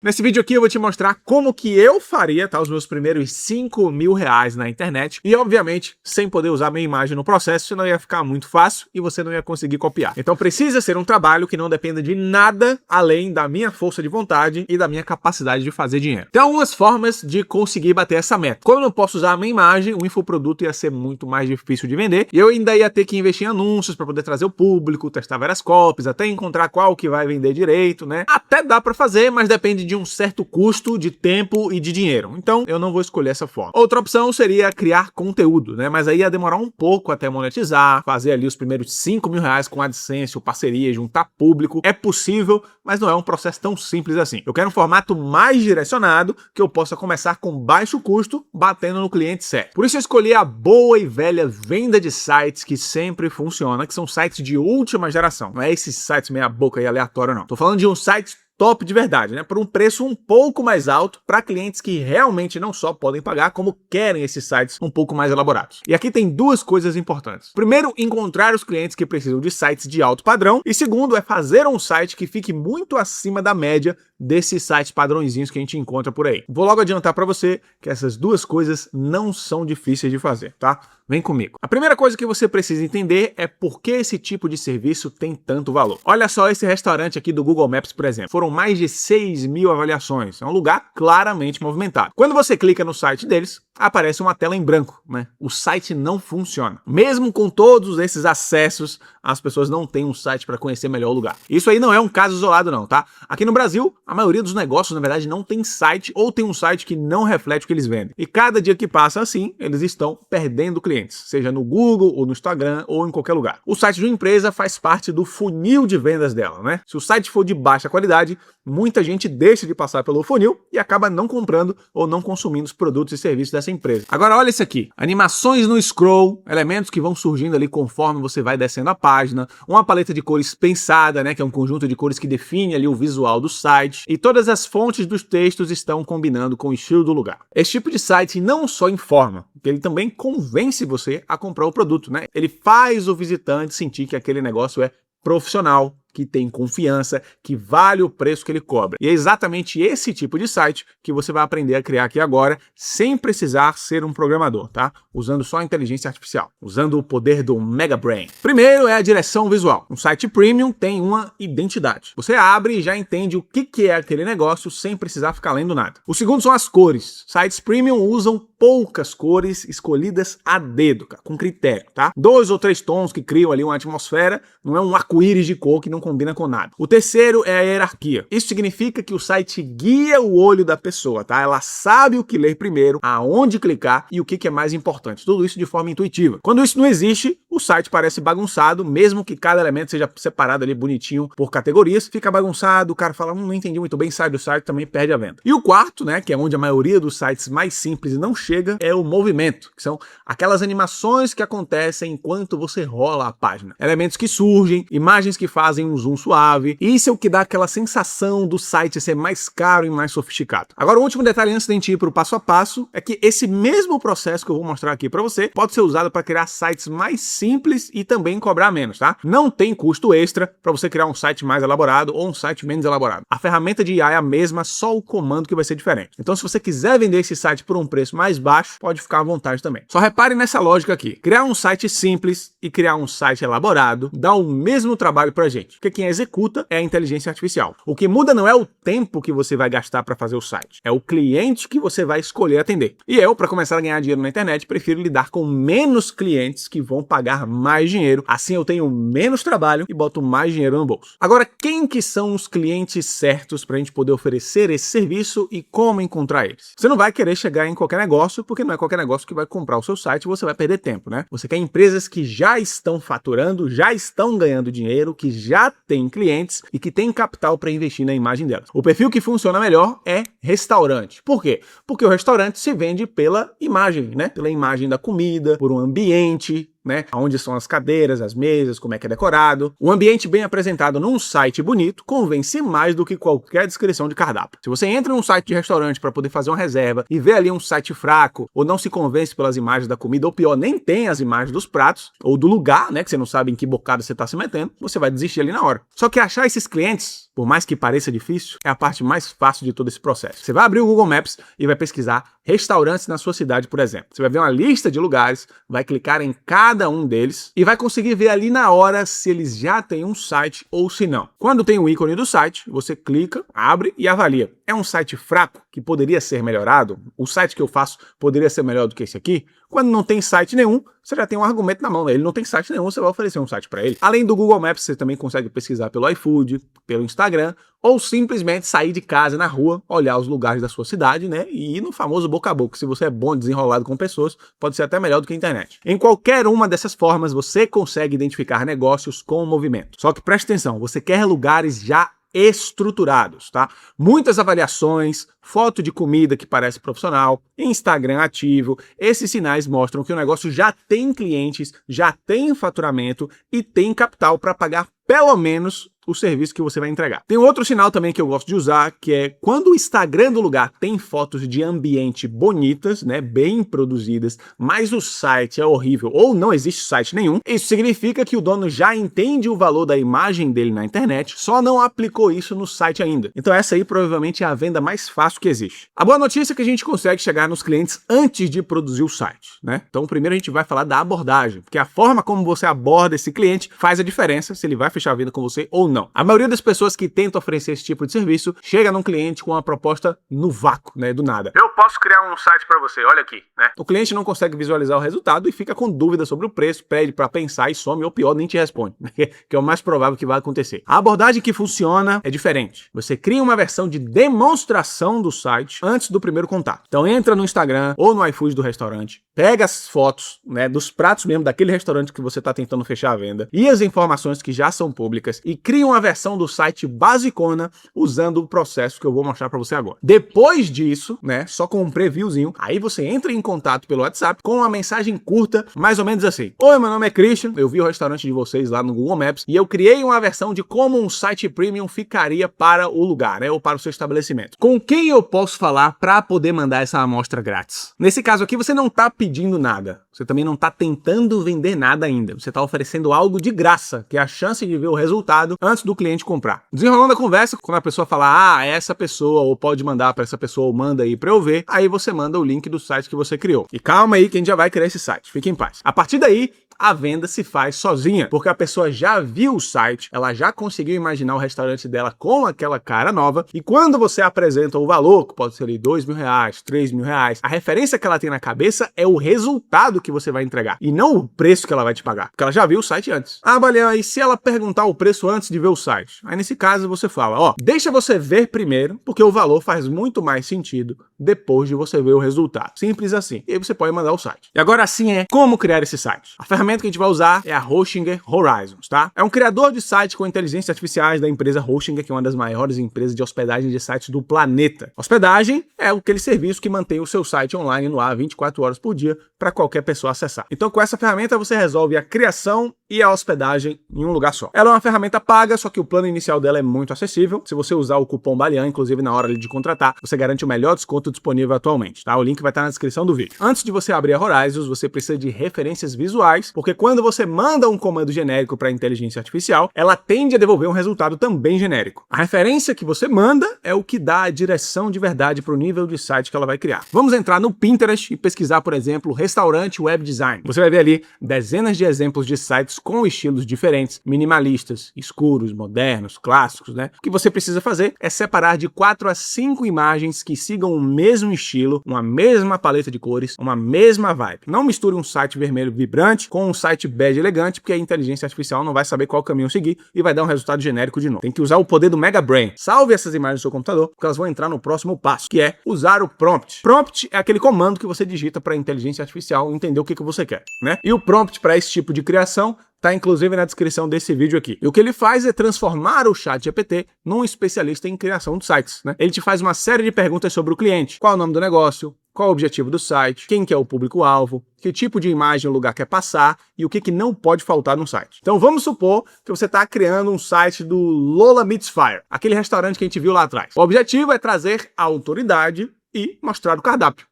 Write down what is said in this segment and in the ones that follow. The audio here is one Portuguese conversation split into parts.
Nesse vídeo aqui eu vou te mostrar como que eu faria, tá, os meus primeiros 5 mil reais na internet e, obviamente, sem poder usar minha imagem no processo, senão ia ficar muito fácil e você não ia conseguir copiar. Então precisa ser um trabalho que não dependa de nada além da minha força de vontade e da minha capacidade de fazer dinheiro. Tem algumas formas de conseguir bater essa meta. Como eu não posso usar a minha imagem, o infoproduto ia ser muito mais difícil de vender e eu ainda ia ter que investir em anúncios para poder trazer o público, testar várias copies, até encontrar qual que vai vender direito, né? Até dá para fazer, mas depende de um certo custo de tempo e de dinheiro. Então, eu não vou escolher essa forma. Outra opção seria criar conteúdo, né? Mas aí ia demorar um pouco até monetizar, fazer ali os primeiros 5 mil reais com AdSense ou parceria, juntar público. É possível, mas não é um processo tão simples assim. Eu quero um formato mais direcionado, que eu possa começar com baixo custo, batendo no cliente certo. Por isso eu escolhi a boa e velha venda de sites que sempre funciona, que são sites de última geração. Não é esses sites meia boca e aleatório, não. Tô falando de um site top de verdade, né? Por um preço um pouco mais alto para clientes que realmente não só podem pagar, como querem esses sites um pouco mais elaborados. E aqui tem duas coisas importantes. Primeiro, encontrar os clientes que precisam de sites de alto padrão. E segundo, é fazer um site que fique muito acima da média desses sites padrõezinhos que a gente encontra por aí. Vou logo adiantar para você que essas duas coisas não são difíceis de fazer, tá? Vem comigo. A primeira coisa que você precisa entender é por que esse tipo de serviço tem tanto valor. Olha só esse restaurante aqui do Google Maps, por exemplo. Foram mais de 6 mil avaliações. É um lugar claramente movimentado. Quando você clica no site deles, aparece uma tela em branco, né? O site não funciona. Mesmo com todos esses acessos, as pessoas não têm um site para conhecer melhor o lugar. Isso aí não é um caso isolado não, tá? Aqui no Brasil, a maioria dos negócios, na verdade, não tem site ou tem um site que não reflete o que eles vendem. E cada dia que passa assim, eles estão perdendo clientes, seja no Google ou no Instagram ou em qualquer lugar. O site de uma empresa faz parte do funil de vendas dela, né? Se o site for de baixa qualidade, muita gente deixa de passar pelo funil e acaba não comprando ou não consumindo os produtos e serviços dessa empresa. Agora olha isso aqui, animações no scroll, elementos que vão surgindo ali conforme você vai descendo a página, uma paleta de cores pensada, né, que é um conjunto de cores que define ali o visual do site, e todas as fontes dos textos estão combinando com o estilo do lugar. Esse tipo de site não só informa, ele também convence você a comprar o produto, né? Ele faz o visitante sentir que aquele negócio é profissional, que tem confiança, que vale o preço que ele cobra. E é exatamente esse tipo de site que você vai aprender a criar aqui agora, sem precisar ser um programador, tá? Usando só a inteligência artificial, usando o poder do Mega Brain. Primeiro é a direção visual. Um site premium tem uma identidade. Você abre e já entende o que é aquele negócio sem precisar ficar lendo nada. O segundo são as cores. Sites premium usam poucas cores escolhidas a dedo, cara, com critério, tá? 2 ou 3 tons que criam ali uma atmosfera, não é um arco-íris de cor que não combina com nada. O terceiro é a hierarquia. Isso significa que o site guia o olho da pessoa, tá? Ela sabe o que ler primeiro, aonde clicar e o que é mais importante. Tudo isso de forma intuitiva. Quando isso não existe, o site parece bagunçado, mesmo que cada elemento seja separado ali bonitinho por categorias, fica bagunçado, o cara fala, não entendi muito bem, sai do site, também perde a venda. E o quarto, né, que é onde a maioria dos sites mais simples não chega, é o movimento, que são aquelas animações que acontecem enquanto você rola a página. Elementos que surgem, imagens que fazem um zoom suave, e isso é o que dá aquela sensação do site ser mais caro e mais sofisticado. Agora, o último detalhe antes de a gente ir para o passo a passo, é que esse mesmo processo que eu vou mostrar aqui para você, pode ser usado para criar sites mais simples e também cobrar menos, tá? Não tem custo extra para você criar um site mais elaborado ou um site menos elaborado. A ferramenta de IA é a mesma, só o comando que vai ser diferente. Então, se você quiser vender esse site por um preço mais baixo, pode ficar à vontade também. Só repare nessa lógica aqui. Criar um site simples e criar um site elaborado dá o mesmo trabalho pra gente, porque quem executa é a inteligência artificial. O que muda não é o tempo que você vai gastar para fazer o site, é o cliente que você vai escolher atender. E eu, para começar a ganhar dinheiro na internet, prefiro lidar com menos clientes que vão pagar mais dinheiro, assim eu tenho menos trabalho e boto mais dinheiro no bolso. Agora, quem que são os clientes certos para a gente poder oferecer esse serviço e como encontrar eles? Você não vai querer chegar em qualquer negócio, porque não é qualquer negócio que vai comprar o seu site e você vai perder tempo, né? Você quer empresas que já estão faturando, já estão ganhando dinheiro, que já têm clientes e que têm capital para investir na imagem delas. O perfil que funciona melhor é restaurante. Por quê? Porque o restaurante se vende pela imagem, né? Pela imagem da comida, por um ambiente, né? Onde são as cadeiras, as mesas, como é que é decorado. O ambiente bem apresentado num site bonito convence mais do que qualquer descrição de cardápio. Se você entra num site de restaurante para poder fazer uma reserva e vê ali um site fraco, ou não se convence pelas imagens da comida, ou pior, nem tem as imagens dos pratos, ou do lugar, né? Que você não sabe em que bocado você está se metendo, você vai desistir ali na hora. Só que achar esses clientes, por mais que pareça difícil, é a parte mais fácil de todo esse processo. Você vai abrir o Google Maps e vai pesquisar restaurantes na sua cidade, por exemplo. Você vai ver uma lista de lugares, vai clicar em cada um deles e vai conseguir ver ali na hora se eles já têm um site ou se não. Quando tem o ícone do site, você clica, abre e avalia. É um site fraco que poderia ser melhorado? O site que eu faço poderia ser melhor do que esse aqui? Quando não tem site nenhum, você já tem um argumento na mão, né? Ele não tem site nenhum, você vai oferecer um site para ele. Além do Google Maps, você também consegue pesquisar pelo iFood, pelo Instagram, ou simplesmente sair de casa na rua, olhar os lugares da sua cidade, né? E ir no famoso boca a boca. Se você é bom desenrolado com pessoas, pode ser até melhor do que a internet. Em qualquer uma dessas formas, você consegue identificar negócios com o movimento. Só que preste atenção, você quer lugares já estruturados, tá? Muitas avaliações, foto de comida que parece profissional, Instagram ativo, esses sinais mostram que o negócio já tem clientes, já tem faturamento e tem capital para pagar pelo menos o serviço que você vai entregar. Tem outro sinal também que eu gosto de usar, que é quando o Instagram do lugar tem fotos de ambiente bonitas, né, bem produzidas, mas o site é horrível ou não existe site nenhum, isso significa que o dono já entende o valor da imagem dele na internet, só não aplicou isso no site ainda. Então essa aí provavelmente é a venda mais fácil que existe. A boa notícia é que a gente consegue chegar nos clientes antes de produzir o site, né? Então primeiro a gente vai falar da abordagem, porque a forma como você aborda esse cliente faz a diferença se ele vai fechar a venda com você ou não. A maioria das pessoas que tentam oferecer esse tipo de serviço chega num cliente com uma proposta no vácuo, né, do nada. Eu posso criar um site para você, olha aqui, né? O cliente não consegue visualizar o resultado e fica com dúvida sobre o preço, pede para pensar e some, ou pior, nem te responde, que é o mais provável que vai acontecer. A abordagem que funciona é diferente. Você cria uma versão de demonstração do site antes do primeiro contato. Então entra no Instagram ou no iFood do restaurante, pega as fotos, né, dos pratos mesmo daquele restaurante que você está tentando fechar a venda e as informações que já são públicas e cria uma versão do site basicona usando o processo que eu vou mostrar para você agora. Depois disso, né, só com um previewzinho, aí você entra em contato pelo WhatsApp com uma mensagem curta, mais ou menos assim: oi, meu nome é Christian, eu vi o restaurante de vocês lá no Google Maps e eu criei uma versão de como um site premium ficaria para o lugar, né, ou para o seu estabelecimento. Com quem eu posso falar para poder mandar essa amostra grátis? Nesse caso aqui, você não está pedindo nada, você também não está tentando vender nada ainda, você está oferecendo algo de graça, que é a chance de ver o resultado antes do cliente comprar. Desenrolando a conversa, quando a pessoa falar, é essa pessoa, ou pode mandar para essa pessoa, ou manda aí para eu ver, aí você manda o link do site que você criou. E calma aí que a gente já vai criar esse site, fique em paz. A partir daí, a venda se faz sozinha, porque a pessoa já viu o site, ela já conseguiu imaginar o restaurante dela com aquela cara nova, e quando você apresenta o valor, que pode ser ali R$2.000, R$3.000, a referência que ela tem na cabeça é o resultado que você vai entregar, e não o preço que ela vai te pagar, porque ela já viu o site antes. Ah, Baleão, e se ela perguntar o preço antes de ver o site? Aí nesse caso você fala, ó, deixa você ver primeiro, porque o valor faz muito mais sentido depois de você ver o resultado. Simples assim. E aí você pode mandar o site. E agora sim como criar esse site. A ferramenta que a gente vai usar é a Hostinger Horizons, tá? É um criador de site com inteligência artificiais da empresa Hostinger, que é uma das maiores empresas de hospedagem de sites do planeta. Hospedagem é aquele serviço que mantém o seu site online no ar 24 horas por dia para qualquer pessoa acessar. Então com essa ferramenta você resolve a criação e a hospedagem em um lugar só. Ela é uma ferramenta paga, só que o plano inicial dela é muito acessível. Se você usar o cupom Baleão, inclusive na hora de contratar, você garante o melhor desconto disponível atualmente, tá? O link vai estar na descrição do vídeo. Antes de você abrir a Horizons, você precisa de referências visuais, porque quando você manda um comando genérico para a inteligência artificial, ela tende a devolver um resultado também genérico. A referência que você manda é o que dá a direção de verdade para o nível de site que ela vai criar. Vamos entrar no Pinterest e pesquisar, por exemplo, restaurante web design. Você vai ver ali dezenas de exemplos de sites com estilos diferentes, minimalistas, escuros, modernos, clássicos, né? O que você precisa fazer é separar de 4 a 5 imagens que sigam o mesmo estilo, uma mesma paleta de cores, uma mesma vibe. Não misture um site vermelho vibrante com um site bege elegante, porque a inteligência artificial não vai saber qual caminho seguir e vai dar um resultado genérico de novo. Tem que usar o poder do Mega Brain. Salve essas imagens no seu computador, porque elas vão entrar no próximo passo, que é usar o prompt. Prompt é aquele comando que você digita para a inteligência artificial entender o que você quer, né? E o prompt para esse tipo de criação tá inclusive na descrição desse vídeo aqui. E o que ele faz é transformar o ChatGPT num especialista em criação de sites, né? Ele te faz uma série de perguntas sobre o cliente. Qual é o nome do negócio? qual o objetivo do site, quem que é o público-alvo, que tipo de imagem o lugar quer passar e o que não pode faltar no site. Então vamos supor que você está criando um site do Lola Meets Fire, aquele restaurante que a gente viu lá atrás. O objetivo é trazer autoridade e mostrar o cardápio.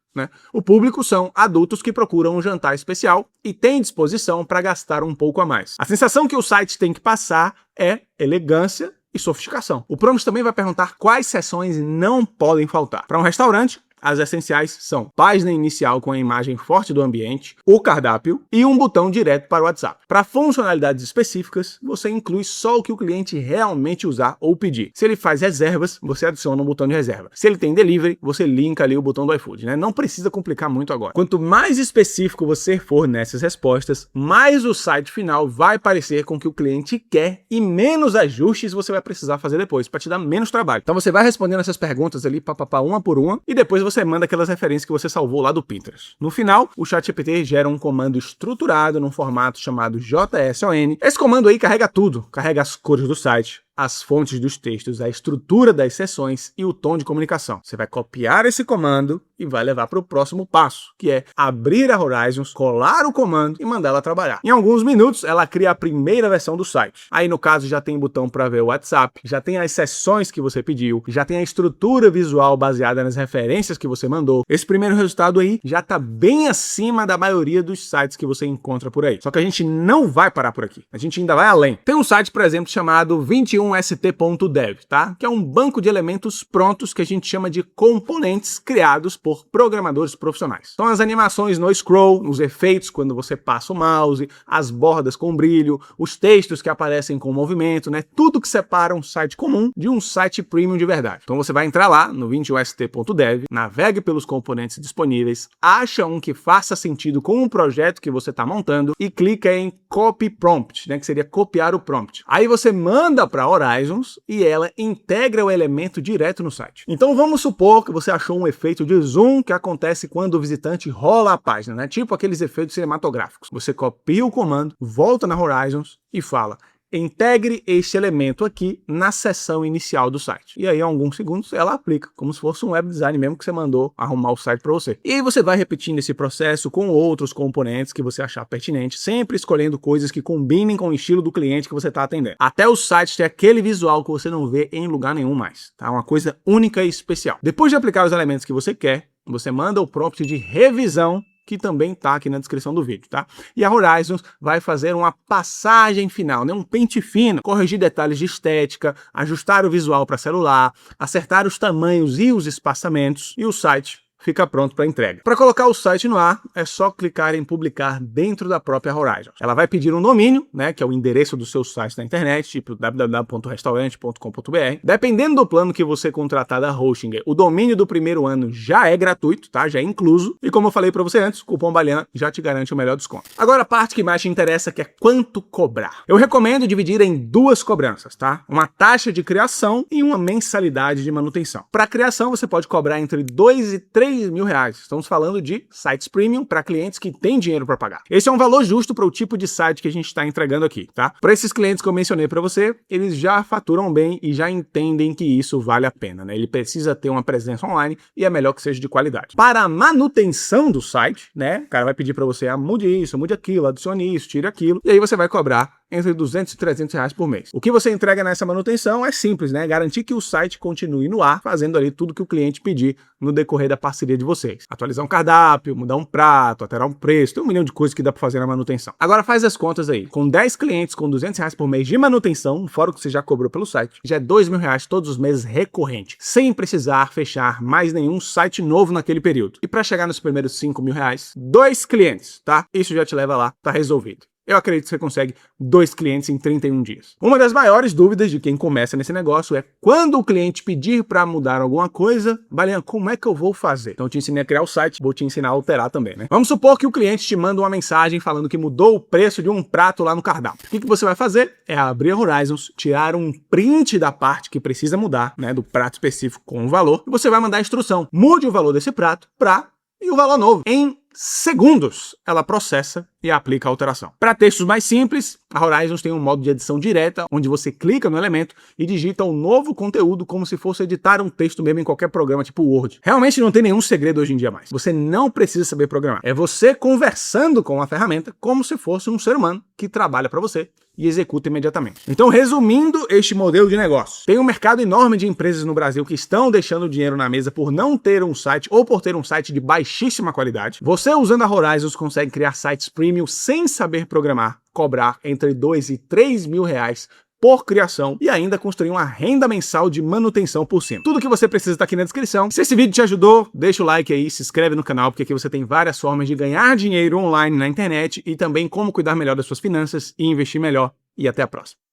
O público são adultos que procuram um jantar especial e têm disposição para gastar um pouco a mais. A sensação que o site tem que passar é elegância e sofisticação. O prompt também vai perguntar quais seções não podem faltar. Para um restaurante, as essenciais são página inicial com a imagem forte do ambiente, o cardápio e um botão direto para o WhatsApp. Para funcionalidades específicas, você inclui só o que o cliente realmente usar ou pedir. Se ele faz reservas, você adiciona um botão de reserva. Se ele tem delivery, você linka ali o botão do iFood, Não precisa complicar muito agora. Quanto mais específico você for nessas respostas, mais o site final vai parecer com o que o cliente quer e menos ajustes você vai precisar fazer depois, para te dar menos trabalho. Então você vai respondendo essas perguntas ali, uma por uma, e depois você manda aquelas referências que você salvou lá do Pinterest. No final, o ChatGPT gera um comando estruturado num formato chamado JSON. Esse comando aí carrega tudo, carrega as cores do site, as fontes dos textos, a estrutura das seções e o tom de comunicação. Você vai copiar esse comando e vai levar para o próximo passo, que é abrir a Horizons, colar o comando e mandar ela trabalhar. Em alguns minutos, ela cria a primeira versão do site. Aí, no caso, já tem botão para ver o WhatsApp, já tem as seções que você pediu, já tem a estrutura visual baseada nas referências que você mandou. Esse primeiro resultado aí já está bem acima da maioria dos sites que você encontra por aí. Só que a gente não vai parar por aqui. A gente ainda vai além. Tem um site, por exemplo, chamado 21st.dev, tá? Que é um banco de elementos prontos que a gente chama de componentes criados por programadores profissionais. São as animações no scroll, os efeitos quando você passa o mouse, as bordas com brilho, os textos que aparecem com movimento, Tudo que separa um site comum de um site premium de verdade. Então você vai entrar lá no 21st.dev, navegue pelos componentes disponíveis, acha um que faça sentido com o projeto que você está montando e clica em Copy Prompt, que seria copiar o prompt. Aí você manda para Horizons e ela integra o elemento direto no site. Então vamos supor que você achou um efeito de zoom que acontece quando o visitante rola a página, Tipo aqueles efeitos cinematográficos. Você copia o comando, volta na Horizons e fala: integre este elemento aqui na seção inicial do site. E aí, em alguns segundos, ela aplica, como se fosse um web design mesmo que você mandou arrumar o site para você. E aí você vai repetindo esse processo com outros componentes que você achar pertinente, sempre escolhendo coisas que combinem com o estilo do cliente que você está atendendo. Até o site ter aquele visual que você não vê em lugar nenhum mais, tá? Uma coisa única e especial. Depois de aplicar os elementos que você quer, você manda o prompt de revisão, que também está aqui na descrição do vídeo, tá? E a Horizons vai fazer uma passagem final, um pente fino, corrigir detalhes de estética, ajustar o visual para celular, acertar os tamanhos e os espaçamentos, e o site fica pronto para entrega. Para colocar o site no ar, é só clicar em publicar dentro da própria Horizons. Ela vai pedir um domínio, que é o endereço do seu site na internet, tipo www.restaurante.com.br. Dependendo do plano que você contratar da Hostinger, o domínio do primeiro ano já é gratuito, tá? Já é incluso. E como eu falei para você antes, o cupom Baliana já te garante o melhor desconto. Agora a parte que mais te interessa, que é quanto cobrar. Eu recomendo dividir em duas cobranças, tá? Uma taxa de criação e uma mensalidade de manutenção. Para criação, você pode cobrar entre 2 e 3 mil reais. Estamos falando de sites premium para clientes que têm dinheiro para pagar. Esse é um valor justo para o tipo de site que a gente está entregando aqui, tá? Para esses clientes que eu mencionei para você, eles já faturam bem e já entendem que isso vale a pena, Ele precisa ter uma presença online e é melhor que seja de qualidade. Para a manutenção do site, o cara vai pedir para você, mude isso, mude aquilo, adicione isso, tire aquilo, e aí você vai cobrar entre 200 e 300 reais por mês. O que você entrega nessa manutenção é simples, Garantir que o site continue no ar, fazendo ali tudo que o cliente pedir no decorrer da parceria de vocês. Atualizar um cardápio, mudar um prato, alterar um preço, tem 1 milhão de coisas que dá para fazer na manutenção. Agora faz as contas aí. Com 10 clientes com 200 reais por mês de manutenção, fora o que você já cobrou pelo site, já é 2 mil reais todos os meses recorrente, sem precisar fechar mais nenhum site novo naquele período. E para chegar nos primeiros 5 mil reais, 2 clientes, tá? Isso já te leva lá, tá resolvido. Eu acredito que você consegue 2 clientes em 31 dias. Uma das maiores dúvidas de quem começa nesse negócio é quando o cliente pedir para mudar alguma coisa, Baliana, como é que eu vou fazer? Então eu te ensinei a criar o site, vou te ensinar a alterar também, Vamos supor que o cliente te manda uma mensagem falando que mudou o preço de um prato lá no cardápio. O que você vai fazer? É abrir a Horizons, tirar um print da parte que precisa mudar, do prato específico com o valor, e você vai mandar a instrução. Mude o valor desse prato para e o valor novo em segundos ela processa e aplica a alteração. Para textos mais simples, a Horizons tem um modo de edição direta, onde você clica no elemento e digita um novo conteúdo como se fosse editar um texto mesmo em qualquer programa, tipo Word. Realmente não tem nenhum segredo hoje em dia mais. Você não precisa saber programar. É você conversando com a ferramenta como se fosse um ser humano que trabalha para você e executa imediatamente. Então, resumindo este modelo de negócio, tem um mercado enorme de empresas no Brasil que estão deixando dinheiro na mesa por não ter um site ou por ter um site de baixíssima qualidade. Você, usando a Horizons, consegue criar sites premium sem saber programar, cobrar entre 2 e 3 mil reais por criação e ainda construir uma renda mensal de manutenção por cima. Tudo que você precisa está aqui na descrição. Se esse vídeo te ajudou, deixa o like aí, se inscreve no canal, porque aqui você tem várias formas de ganhar dinheiro online na internet e também como cuidar melhor das suas finanças e investir melhor. E até a próxima.